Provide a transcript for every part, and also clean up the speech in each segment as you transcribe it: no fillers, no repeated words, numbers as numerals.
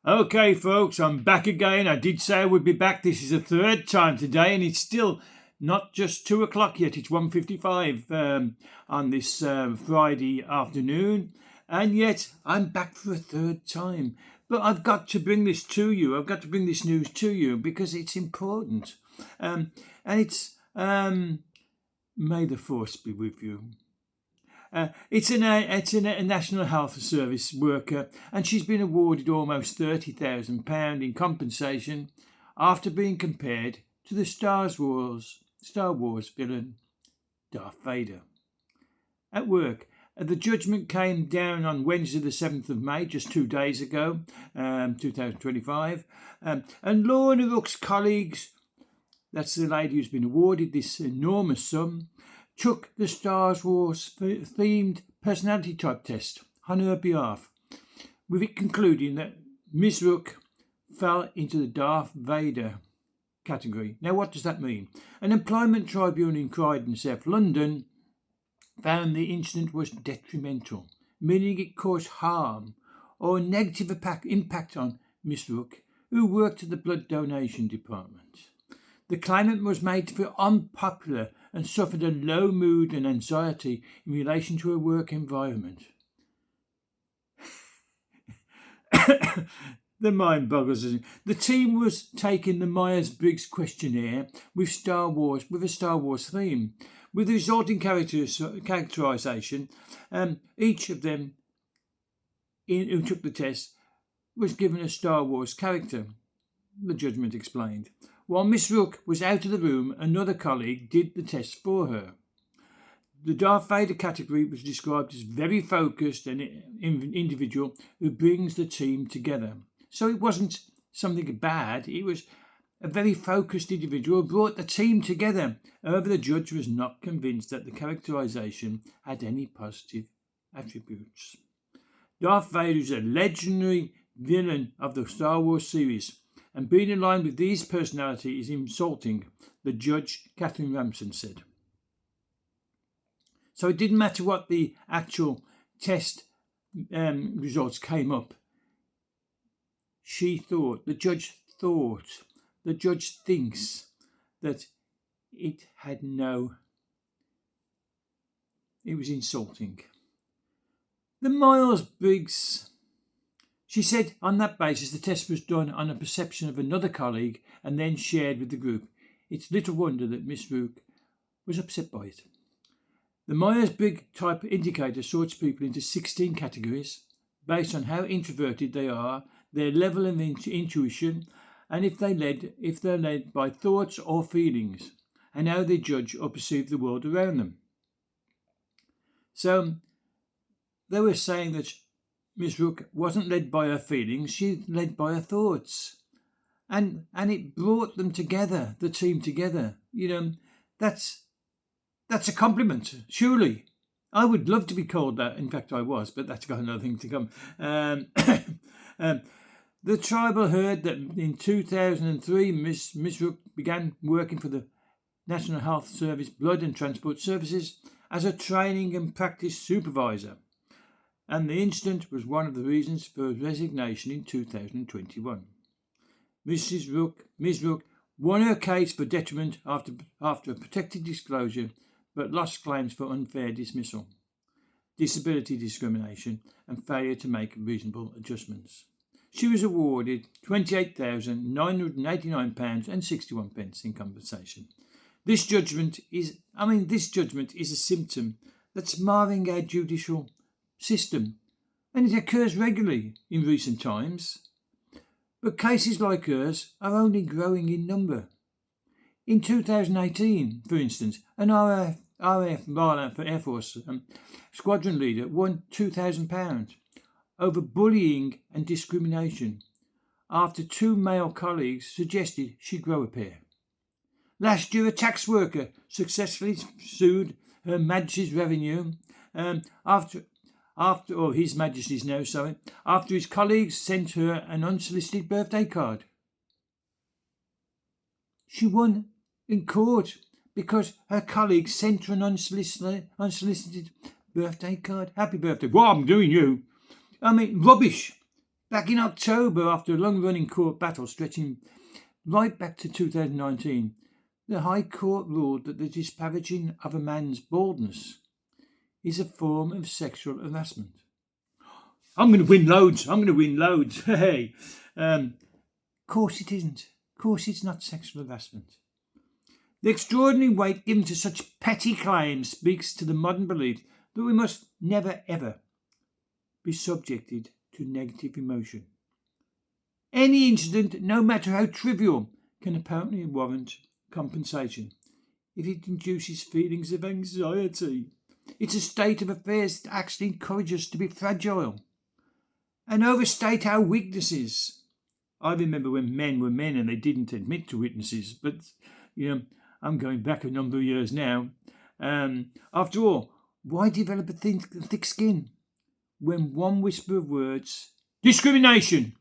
Okay, folks, I'm back again. I did say I would be back. This is the third time today, and it's still not just 2 o'clock yet. It's 1:55 on this Friday afternoon, and yet I'm back for a third time. But I've got to bring this to you. I've got to bring this news to you because it's important, and it's May the Force be with you. It's a National Health Service worker, and she's been awarded almost £30,000 in compensation after being compared to the Star Wars villain Darth Vader. At work, the judgment came down on Wednesday, the 7th of May, just 2 days ago, 2025, and Lorna Rook's colleagues, that's the lady who's been awarded this enormous sum, took the Star Wars themed personality type test on her behalf, with it concluding that Ms. Rook fell into the Darth Vader category. Now, what does that mean? An employment tribunal in Croydon, South London, found the incident was detrimental, meaning it caused harm or a negative impact on Ms. Rook, who worked at the blood donation department. The claimant was made to feel unpopular and suffered a low mood and anxiety in relation to her work environment. The mind boggles. The team was taking the Myers-Briggs questionnaire with a Star Wars theme. With the resulting characterisation, each of them who took the test was given a Star Wars character, the judgment explained. While Miss Rook was out of the room, another colleague did the test for her. The Darth Vader category was described as very focused and individual who brings the team together. So it wasn't something bad, it was a very focused individual who brought the team together. However, the judge was not convinced that the characterisation had any positive attributes. Darth Vader is a legendary villain of the Star Wars series, and being in line with these personalities is insulting, the judge, Catherine Ramson, said. So it didn't matter what the actual test results came up. The judge thinks that it was insulting. The Myers-Briggs, she said on that basis the test was done on a perception of another colleague and then shared with the group. It's little wonder that Miss Rook was upset by it. The Myers-Briggs type indicator sorts people into 16 categories based on how introverted they are, their level of intuition, and if they're led by thoughts or feelings, and how they judge or perceive the world around them. So they were saying that Miss Rook wasn't led by her feelings, she's led by her thoughts. And it brought them together, the team together. That's a compliment, surely. I would love to be called that. In fact, I was, but that's got another thing to come. The tribal heard that in 2003, Miss Rook began working for the National Health Service Blood and Transport Services as a training and practice supervisor. And the incident was one of the reasons for her resignation in 2021. Ms. Rook won her case for detriment after a protected disclosure, but lost claims for unfair dismissal, disability discrimination, and failure to make reasonable adjustments. She was awarded £28,989.61 in compensation. This judgment is a symptom that's marring our judicial system, and it occurs regularly in recent times. But cases like hers are only growing in number. In 2018, for instance, an RAF Air Force squadron leader won £2,000 over bullying and discrimination after 2 male colleagues suggested she grow a pair. Last year, a tax worker successfully sued Her Majesty's Revenue after His Majesty's now, after his colleagues sent her an unsolicited birthday card. She won in court because her colleagues sent her an unsolicited birthday card. Happy birthday. What I'm doing you? Rubbish. Back in October, after a long-running court battle stretching right back to 2019, the High Court ruled that the disparaging of a man's baldness is a form of sexual harassment. I'm going to win loads. Hey, course it isn't. Course it's not sexual harassment. The extraordinary weight given to such petty claims speaks to the modern belief that we must never ever be subjected to negative emotion. Any incident, no matter how trivial, can apparently warrant compensation if it induces feelings of anxiety. It's a state of affairs that actually encourages us to be fragile and overstate our weaknesses. I remember when men were men and they didn't admit to weaknesses, but I'm going back a number of years now. After all, why develop a thick skin when one whisper of words, discrimination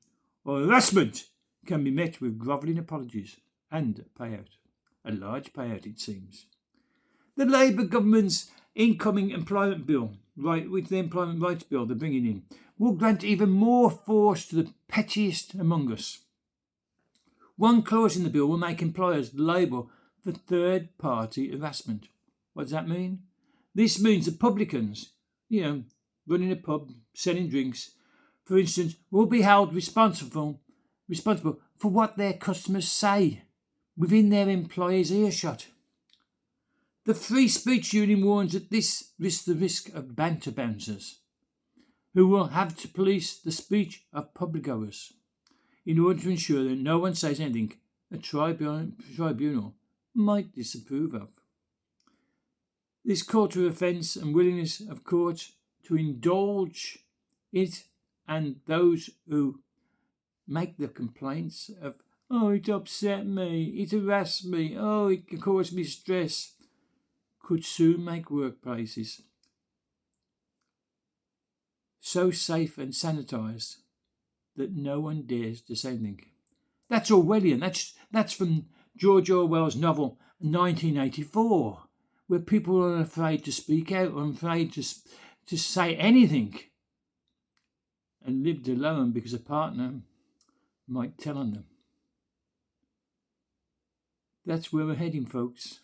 or harassment, can be met with grovelling apologies and a payout? A large payout, it seems. The Labour government's incoming employment bill, with the employment rights bill they're bringing in, will grant even more force to the pettiest among us. One clause in the bill will make employers liable for third-party harassment. What does that mean? This means that publicans, running a pub, selling drinks, for instance, will be held responsible for what their customers say within their employer's earshot. The Free Speech Union warns that this risks the risk of banter bouncers, who will have to police the speech of public-goers in order to ensure that no one says anything a tribunal might disapprove of. This culture of offence and willingness of courts to indulge it and those who make the complaints of, it upset me, it harassed me, it caused me stress, could soon make workplaces so safe and sanitised that no one dares to say anything. That's Orwellian. That's from George Orwell's novel 1984, where people are afraid to speak out or afraid to say anything and lived alone because a partner might tell on them. That's where we're heading, folks.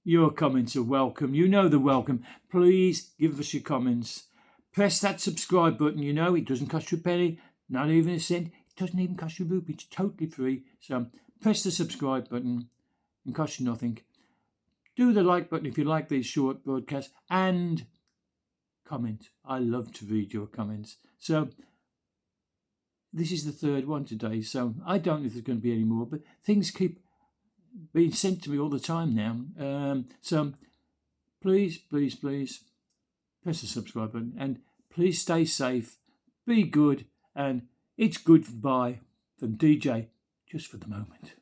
Your comments are welcome. You know they're welcome. Please give us your comments. Press that subscribe button. It doesn't cost you a penny, not even a cent. It doesn't even cost you a rupee. It's totally free. So press the subscribe button. It costs you nothing. Do the like button if you like these short broadcasts. And comment. I love to read your comments. So this is the third one today. So I don't know if there's going to be any more. But things keep being sent to me all the time now. So please press the subscribe button and please stay safe, be good, and it's goodbye from DJ just for the moment.